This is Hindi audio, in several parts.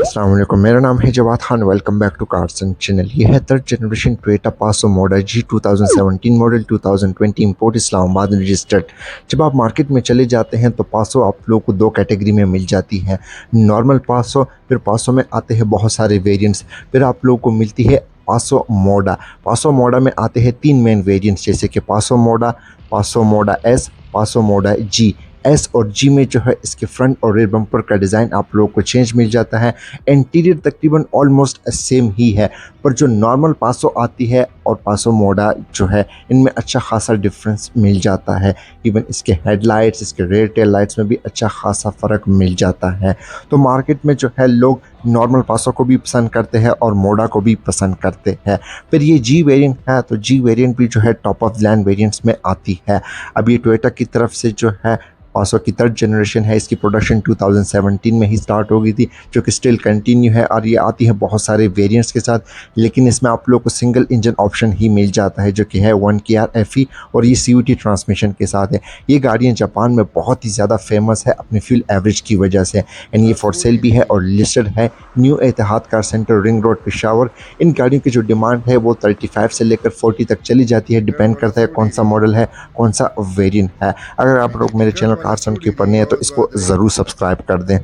अस्सलाम वालेकुम, मेरा नाम है Jawad Khan. Welcome back to Carson channel. ये है third generation Toyota Passo model G 2017 model 2020 import Islamabad registered. जब आप मार्केट में चले जाते हैं तो पासो आप लोगों को दो कैटेगरी में मिल जाती है, नॉर्मल पासो, फिर पासो में आते हैं बहुत सारे वेरिएंट्स, फिर आप लोगों को मिलती है पासो मोडा। पासो मोडा में आते हैं तीन मेन वेरिएंट्स, जैसे कि पासो मोडा एस, पासो मोडा जी। एस और जी में जो है इसके फ्रंट और रेयर बम्पर का डिज़ाइन आप लोगों को चेंज मिल जाता है। इंटीरियर तकरीबन ऑलमोस्ट सेम ही है, पर जो नॉर्मल पासो आती है और पासो मोडा जो है इनमें अच्छा खासा डिफरेंस मिल जाता है। इवन इसके हेडलाइट्स, इसके रेयर टेल लाइट्स में भी अच्छा खासा फ़र्क मिल जाता है। तो मार्केट में जो है लोग नॉर्मल पासो को भी पसंद करते हैं और मोडा को भी पसंद करते हैं। फिर ये जी वेरिएंट है, तो जी वेरिएंट भी जो है टॉप ऑफ लैंड वेरिएंट्स में आती है। अब ये टोयोटा की तरफ से जो है पासो की थर्ड जनरेशन है, इसकी प्रोडक्शन 2017 में ही स्टार्ट हो गई थी, जो कि स्टिल कंटिन्यू है और ये आती है बहुत सारे वेरिएंट्स के साथ। लेकिन इसमें आप लोग को सिंगल इंजन ऑप्शन ही मिल जाता है, जो कि है 1KR FE, और ये CVT ट्रांसमिशन के साथ है। ये गाड़ियाँ जापान में बहुत ही ज़्यादा फेमस है अपनी फ्यूल एवरेज की वजह से, एंड ये फॉर सेल भी है और लिस्टेड है new Etihad car centre, ring road, Peshawar. इन गाड़ियों की जो डिमांड है वो 35 से लेकर 40 तक चली जाती है, डिपेंड करता है कौन सा मॉडल है, कौन सा वेरिएंट है। अगर आप लोग मेरे चैनल कार्सन के ऊपर नहीं है तो इसको ज़रूर सब्सक्राइब कर दें।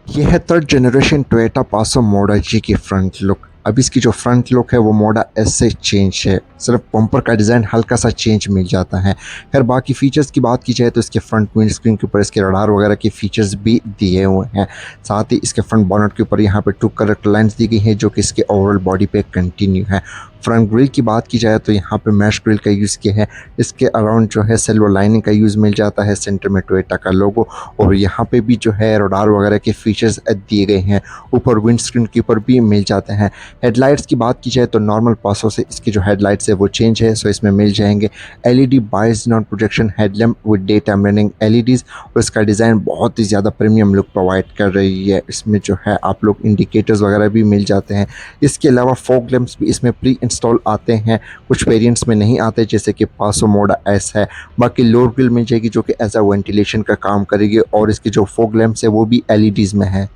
यह है थर्ड जनरेशन टोयोटा पासो मोडा जी की फ्रंट लुक। अब इसकी जो फ्रंट लुक है वो मोडा एस से चेंज है, सिर्फ बम्पर का डिज़ाइन हल्का सा चेंज मिल जाता है। खैर बाकी फीचर्स की बात की जाए तो इसके फ्रंट विंड स्क्रीन के ऊपर इसके रडार वगैरह के फीचर्स भी दिए हुए हैं। साथ ही इसके फ्रंट बॉनेट के ऊपर यहाँ पे टू करेक्ट लाइन्स दी गई हैं, जो कि इसके ओवरऑल बॉडी पे कंटिन्यू है। फ्रंट ग्रिल की बात की जाए तो यहाँ पे मैश ग्रिल का यूज़ किया है। इसके अराउंड जो है सिल्वर लाइनिंग का यूज़ मिल जाता है, सेंटर में टोयोटा का लोगो, और यहाँ पे भी जो है रडार वगैरह के फीचर्स दिए गए हैं। ऊपर विंड स्क्रीन के ऊपर भी मिल जाते हैं। हेडलाइट्स की बात की जाए तो नॉर्मल पासो से इसकी जो हेडलाइट्स है वो चेंज है, सो इसमें मिल जाएंगे LED बाइस non projection headlamp with day time running LEDs, और इसका डिज़ाइन बहुत ही ज़्यादा प्रीमियम लुक प्रोवाइड कर रही है। इसमें जो है आप लोग इंडिकेटर्स वगैरह भी मिल जाते हैं। इसके अलावा फॉग लैंप्स भी इसमें प्री इंस्टॉल आते हैं, कुछ वेरिएंट्स में नहीं आते, जैसे कि पासो मोडा एस है। बाकी लोअर ग्रिल मिल जाएगी जो कि एज अ वेंटिलेशन का काम करेगी, और इसके जो फॉग लैंप्स है वो भी LEDs में है।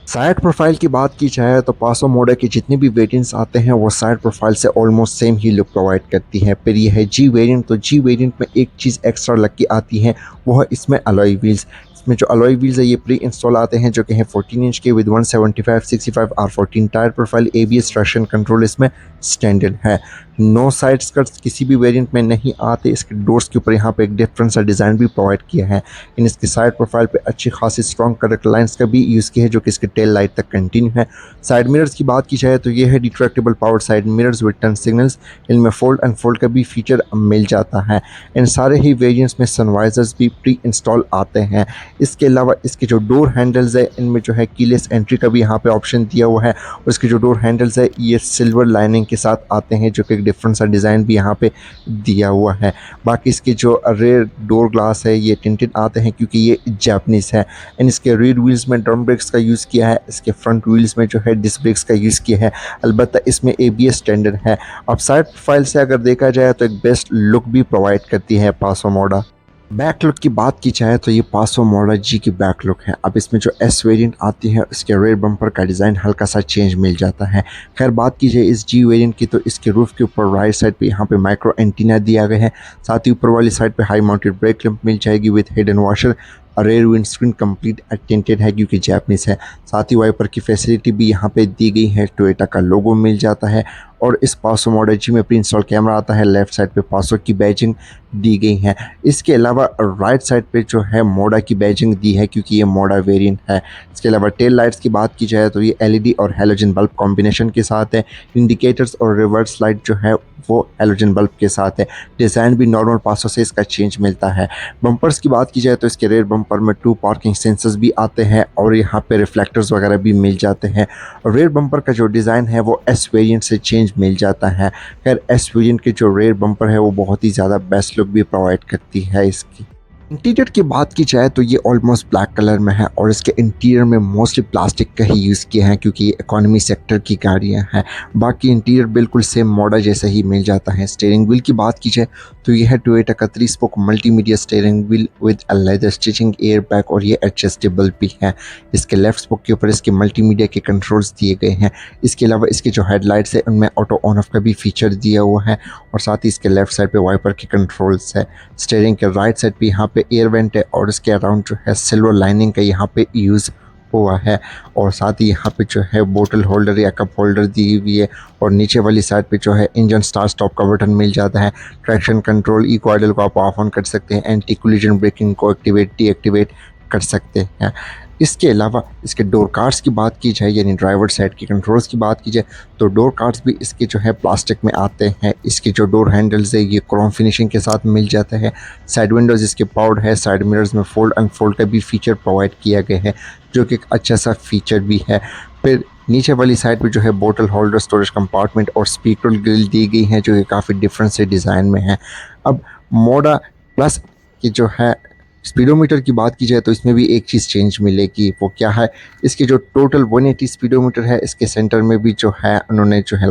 साइड प्रोफाइल की बात की जाए तो पासो मोडा के जितने भी वेरिएंट्स आते हैं वो साइड प्रोफाइल से ऑलमोस्ट सेम ही लुक प्रोवाइड करती है। फिर ये है जी वेरिएंट, तो जी वेरिएंट में एक चीज़ एक्स्ट्रा लग के आती है, वो है इसमें अलॉय व्हील्स। इसमें जो अलॉय व्हील्स है ये प्री इंस्टॉल आते हैं, जो कि हैं 14 इंच के with 175/65 R14 tyre profile. ABS traction control इसमें स्टैंडर्ड है। नो साइड स्कर्ट्स किसी भी वेरिएंट में नहीं आते। इसके डोर्स के ऊपर यहाँ पे एक डिफरेंट सा डिज़ाइन भी प्रोवाइड किया है। इन इसके साइड प्रोफाइल पे अच्छी खासी स्ट्रॉन्ग करेक्ट लाइंस का भी यूज़ किया है, जो कि इसके टेल लाइट तक कंटिन्यू है। साइड मिरर्स की बात की जाए तो ये है retractable power side mirrors with turn signals. इनमें फोल्ड एंड फोल्ड का भी फीचर मिल जाता है। इन सारे ही वेरिएंट्स में सनवाइजर्स भी प्री इंस्टॉल आते हैं। इसके अलावा इसके जो डोर हैंडल्स है इनमें जो है कीलेस एंट्री का भी यहाँ पे ऑप्शन दिया हुआ है, और इसके जो डोर हैंडल्स है ये सिल्वर लाइनिंग के साथ आते हैं, जो कि एक डिफरेंट सा डिज़ाइन भी यहाँ पे दिया हुआ है। बाकी इसके जो रेयर डोर ग्लास है ये टिंटेड आते हैं, क्योंकि ये जापानीज़ है। एंड इसके रेयर व्हील्स में ड्रम ब्रेक्स का यूज़ किया है। इसके फ्रंट व्हील्स में जो है डिस्क ब्रेक्स का यूज़ किया है। अलबत्ता इसमें ABS स्टैंडर्ड है। अब साइड प्रोफाइल से अगर देखा जाए तो एक बेस्ट लुक भी प्रोवाइड करती है पासो मोडा। बैक लुक की बात की जाए तो ये पासो मोडा जी की बैक लुक है। अब इसमें जो एस वेरिएंट आती है इसके रेयर बम्पर का डिज़ाइन हल्का सा चेंज मिल जाता है। खैर बात की जाए इस जी वेरिएंट की तो इसके रूफ के ऊपर राइट साइड पे यहाँ पे माइक्रो एंटीना दिया गया है। साथ ही ऊपर वाली साइड पे हाई माउंटेड ब्रेक लैंप मिल जाएगी with hidden washer. Rear windscreen complete tinted है, क्योंकि जापानीज़ है। साथ ही वाइपर की फैसिलिटी भी यहाँ पे दी गई है। टोयोटा का लोगो मिल जाता है, और इस पासो मोडा जी में प्री इंस्टॉल कैमरा आता है। लेफ्ट साइड पे पासो की बैजिंग दी गई है। इसके अलावा राइट साइड पे जो है मोडा की बैजिंग दी है, क्योंकि ये मोडा वेरिएंट है। इसके अलावा टेल लाइट्स की बात की जाए तो ये LED और हैलोजन बल्ब कॉम्बिनेशन के साथ है। इंडिकेटर्स और रिवर्स लाइट जो है वो हैलोजन बल्ब के साथ है। डिज़ाइन भी नॉर्मल पासो से इसका चेंज मिलता है। बम्पर्स की बात की जाए तो इसके रेयर बम्पर में 2 पार्किंग सेंसर्स भी आते हैं, और यहाँ पे रिफ्लेक्टर्स वगैरह भी मिल जाते हैं। रेयर बम्पर का जो डिज़ाइन है वो एस वेरिएंट से चेंज मिल जाता है। खैर एस वेरिएंट के जो रेयर बम्पर है वो बहुत ही ज़्यादा बेस्ट लुक भी प्रोवाइड करती है इसकी। इंटीरियर की बात की जाए तो ये ऑलमोस्ट ब्लैक कलर में है और इसके इंटीरियर में मोस्टली प्लास्टिक का ही यूज़ किया है क्योंकि ये इकोनॉमी सेक्टर की गाड़ियां हैं। बाकी इंटीरियर बिल्कुल सेम मॉडल जैसा ही मिल जाता है। स्टीयरिंग व्हील की बात की जाए तो ये है टोयोटा का 3 spoke multimedia steering wheel with a leather stitching air bag और ये एडजस्टेबल भी है। इसके लेफ्ट स्पोक के ऊपर इसके मल्टीमीडिया के कंट्रोल्स दिए गए हैं। इसके अलावा इसके जो हेडलाइट्स है उनमें ऑटो ऑन ऑफ का भी फीचर दिया हुआ है और साथ ही इसके लेफ्ट साइड पे वाइपर के कंट्रोल्स है। स्टीयरिंग के राइट साइड पे यहाँ पे एयर वेंट है और इसके अराउंड जो है सिल्वर लाइनिंग का यहाँ पे यूज़ हुआ है और साथ ही यहाँ पे जो है बोतल होल्डर या कप होल्डर दी हुई है और नीचे वाली साइड पे जो है इंजन स्टार्ट स्टॉप का बटन मिल जाता है। ट्रैक्शन कंट्रोल इको आइडल को आप ऑफ ऑन कर सकते हैं। एंटी कोलिजन ब्रेकिंग को एक्टिवेट डीएक्टिवेट कर सकते हैं। इसके अलावा इसके डोर कार्ड्स की बात की जाए यानी ड्राइवर साइड की कंट्रोल्स की बात की जाए तो डोर कार्ड्स भी इसके जो है प्लास्टिक में आते हैं। इसके जो डोर हैंडल्स है ये क्रोम फिनिशिंग के साथ मिल जाता है। साइड विंडोज़ इसके पावर्ड है। साइड मिरर्स में फोल्ड अनफोल्ड का भी फीचर प्रोवाइड किया गया है जो कि एक अच्छा सा फीचर भी है। फिर नीचे वाली साइड पे जो है बोतल होल्डर स्टोरेज कंपार्टमेंट और स्पीकर ग्रिल दी गई है जो कि काफ़ी डिफरेंट से डिज़ाइन में है। अब मोडा प्लस की जो है स्पीडोमीटर की बात की जाए तो इसमें भी एक चीज़ चेंज मिलेगी। वो क्या है, इसकी जो टोटल 180 स्पीडोमीटर है इसके सेंटर में भी जो है उन्होंने जो है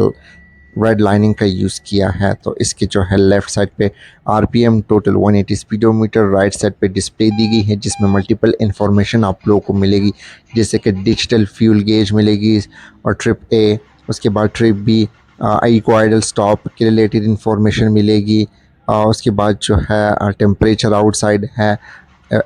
रेड लाइनिंग का यूज़ किया है। तो इसके जो है लेफ़्ट साइड पे RPM total 180 speedometer, right side पे डिस्प्ले दी गई है जिसमें मल्टीपल इन्फॉर्मेशन आप लोगों को मिलेगी जैसे कि डिजिटल फ्यूल गेज मिलेगी और ट्रिप ए, उसके बाद trip B, eco idle stop के रिलेटेड इन्फॉर्मेशन मिलेगी। उसके बाद जो है टेम्परेचर आउटसाइड है,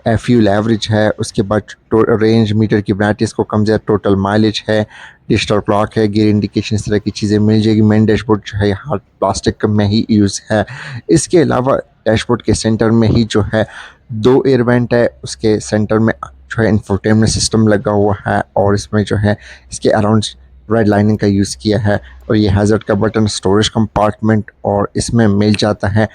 फ्यूल एवरेज है, उसके बाद रेंज मीटर की ब्राइटनेस को कम ज़्यादा, टोटल माइलेज है, डिजिटल क्लॉक है, गियर इंडिकेशन, इस तरह की चीज़ें मिल जाएगी। मेन डैशबोर्ड जो है यहाँ प्लास्टिक में ही यूज़ है। इसके अलावा डैशबोर्ड के सेंटर में ही जो है 2 एयर वेंट है, उसके सेंटर में जो है इंफोटेनमेंट सिस्टम लगा हुआ है और इसमें जो है इसके अराउंड रेड लाइनिंग का यूज़ किया है और ये हैज़र्ड का बटन, स्टोरेज कंपार्टमेंट और इसमें मिल जाता है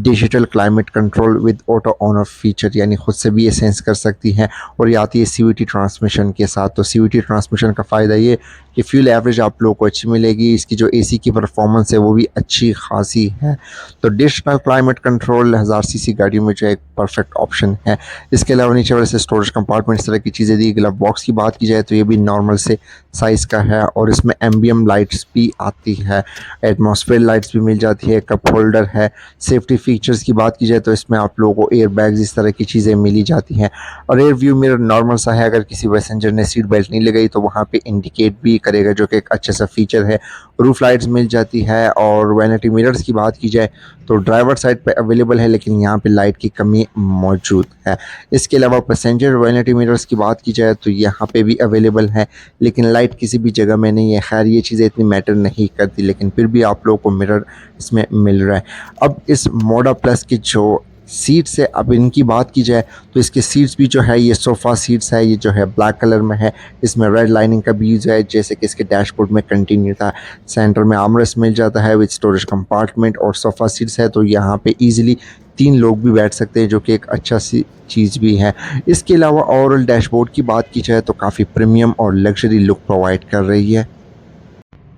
digital climate control with auto on off feature यानी खुद से भी ये सेंस कर सकती है और ये आती है सीवीटी ट्रांसमिशन के साथ। तो सीवीटी ट्रांसमिशन का फ़ायदा ये कि फ्यूल एवरेज आप लोगों को अच्छी मिलेगी। इसकी जो एसी की परफॉर्मेंस है वो भी अच्छी खासी है। तो डिजिटल क्लाइमेट कंट्रोल 1000 सीसी गाड़ियों में जो है एक परफेक्ट ऑप्शन है। इसके अलावा नीचे वाले से स्टोरेज कंपार्टमेंट, इस तरह की चीज़ें दी। ग्लव बॉक्स की बात की जाए तो ये भी नॉर्मल से साइज़ का है और इसमें एम्बियम लाइट्स भी आती है, एटमॉस्फेयर लाइट्स भी मिल जाती है, कप होल्डर है। सेफ्टी फीचर्स की बात की जाए तो इसमें आप लोगों को एयर बैग्स, इस तरह की चीज़ें मिली जाती हैं और एयर व्यू मिरर नॉर्मल सा है। अगर किसी पैसेंजर ने सीट बेल्ट नहीं लगाई तो वहाँ पे इंडिकेट भी करेगा जो कि एक अच्छा सा फीचर है। रूफ लाइट्स मिल जाती है और वैनिटी मिरर्स की बात की जाए तो ड्राइवर साइड पे अवेलेबल है लेकिन यहाँ पे लाइट की कमी मौजूद है। इसके अलावा पैसेंजर वैनिटी मिरर्स की बात की जाए तो यहाँ पे भी अवेलेबल है लेकिन लाइट किसी भी जगह में नहीं है। खैर ये चीज़ें इतनी मैटर नहीं करती लेकिन फिर भी आप लोगों को मिरर इसमें मिल रहा है। अब इस मोडा प्लस की जो सीट्स है, अब इनकी बात की जाए तो इसके सीट्स भी जो है ये सोफ़ा सीट्स है, ये जो है ब्लैक कलर में है। इसमें रेड लाइनिंग का भी यूज़ है जैसे कि इसके डैशबोर्ड में कंटिन्यू था। सेंटर में आर्मरेस्ट मिल जाता है विद स्टोरेज कंपार्टमेंट और सोफ़ा सीट्स है तो यहाँ पे इजीली 3 लोग भी बैठ सकते हैं जो कि एक अच्छा सी चीज़ भी है। इसके अलावा ओवरऑल डैशबोर्ड की बात की जाए तो काफ़ी प्रीमियम और लग्जरी लुक प्रोवाइड कर रही है।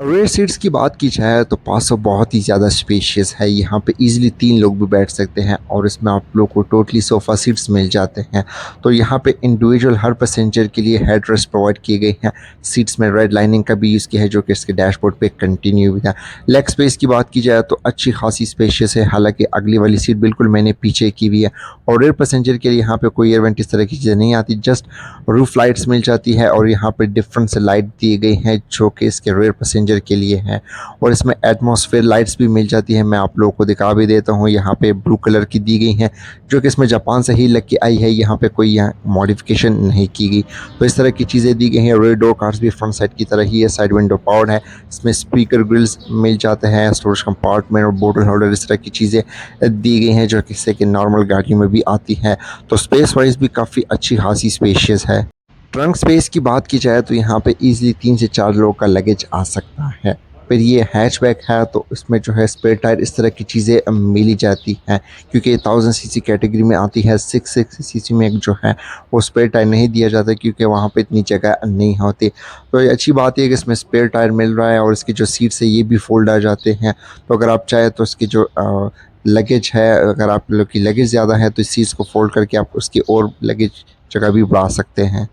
रेयर सीट्स की बात की जाए तो पासो बहुत ही ज़्यादा स्पेशियस है। यहाँ पे इजीली 3 लोग भी बैठ सकते हैं और इसमें आप लोग को टोटली सोफ़ा सीट्स मिल जाते हैं। तो यहाँ पे इंडिविजुअल हर पैसेंजर के लिए हेड रेस्ट प्रोवाइड किए गए हैं। सीट्स में रेड लाइनिंग का भी यूज़ किया है जो कि इसके डैशबोर्ड पे कंटिन्यू भी था। लेग स्पेस की बात की जाए तो अच्छी खासी स्पेशियस है, हालांकि अगली वाली सीट बिल्कुल मैंने पीछे की हुई है और रेयर पैसेंजर के लिए यहाँ पे कोई एयर वेंट इस तरह की चीज़ें नहीं आती, जस्ट रूफ लाइट्स मिल जाती है और यहाँ पे डिफरेंट से लाइट दी गई हैं जो कि इसके रेयर पैसेंजर के लिए है और इसमें एटमॉस्फेयर लाइट्स भी मिल जाती है। मैं आप लोगों को दिखा भी देता हूँ, यहाँ पे ब्लू कलर की दी गई हैं जो कि इसमें जापान से ही लग के आई है, यहाँ पे कोई यहाँ मॉडिफिकेशन नहीं की गई। तो इस तरह की चीज़ें दी गई हैं। रेयर डोर कार्ड्स भी फ्रंट साइड की तरह ही है, साइड विंडो पावर्ड है। इसमें स्पीकर ग्रिल्स मिल जाते हैं, स्टोरेज कंपार्टमेंट और बोतल होल्डर, इस तरह की चीज़ें दी गई हैं जो किसी के नॉर्मल गाड़ियों में भी आती हैं। तो स्पेस वाइज भी काफ़ी अच्छी खासी स्पेशियस है। ट्रंक स्पेस की बात की जाए तो यहाँ पे इजीली 3 से 4 लोगों का लगेज आ सकता है। फिर ये हैचबैक है तो इसमें जो है स्पेयर टायर, इस तरह की चीज़ें मिली जाती हैं क्योंकि 1000 सीसी कैटेगरी में आती है। 660 सीसी में जो है वो स्पेयर टायर नहीं दिया जाता क्योंकि वहाँ पे इतनी जगह नहीं होती। तो ये अच्छी बात है कि इसमें स्पेयर टायर मिल रहा है और इसकी जो सीट्स है ये भी फोल्ड आ जाते हैं। तो अगर आप चाहें तो इसकी जो लगेज है, अगर आप लोग की लगेज ज़्यादा है तो इस चीज़ को फोल्ड करके आप उसकी और लगेज जगह भी बढ़ा सकते हैं।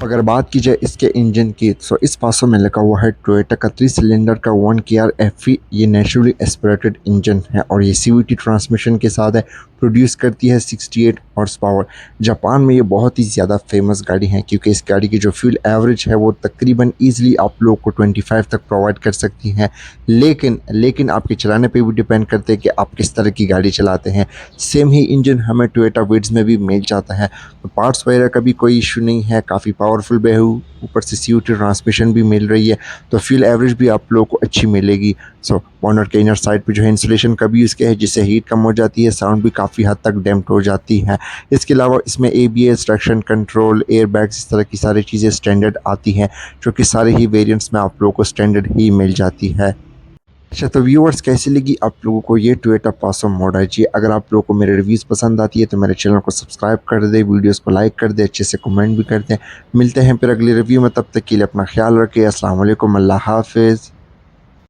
अगर बात की जाए इसके इंजन की तो इस पासों में लगा हुआ है टोयोटा का 3 सिलेंडर का 1KR ये नेचुरली एस्पिरेटेड इंजन है और ये CVT ट्रांसमिशन के साथ है। प्रोड्यूस करती है 68 हॉर्स पावर। जापान में ये बहुत ही ज़्यादा फेमस गाड़ी है क्योंकि इस गाड़ी की जो फ्यूल एवरेज है वो तकरीबन ईजिली आप लोग को 25 तक प्रोवाइड कर सकती हैं। लेकिन आपके चलाने पे भी डिपेंड करते हैं कि आप किस तरह की गाड़ी चलाते हैं। सेम ही इंजन हमें टोयोटा विड्स में भी मिल जाता है, तो पार्ट्स वगैरह का भी कोई इशू नहीं है। काफ़ी पावरफुल बेहू, ऊपर से CVT ट्रांसमिशन भी मिल रही है, तो फ्यूल एवरेज भी आप लोगों को अच्छी मिलेगी। सो बॉनट के इनर साइड पे जो है इंसुलेशन का भी यूज़ किया है जिससे हीट कम हो जाती है, साउंड भी काफ़ी हद तक डैम्प्ड हो जाती है। इसके अलावा इसमें ABS, traction control, air bags, इस तरह की सारी चीज़ें स्टैंडर्ड आती हैं जो कि सारे ही वेरिएंट्स में आप लोगों को स्टैंडर्ड ही मिल जाती है। अच्छा, तो व्यूअर्स कैसी लगी आप लोगों को ये टोयोटा पासो मॉडल जी? अगर आप लोगों को मेरे रिव्यूज़ पसंद आती है तो मेरे चैनल को सब्सक्राइब कर दें, वीडियोस को लाइक कर दें, अच्छे से कमेंट भी कर दें। मिलते हैं फिर अगली रिव्यू में, तब तक के लिए अपना ख्याल रखें। अस्सलाम वालेकुम, अल्लाह हाफ़िज़।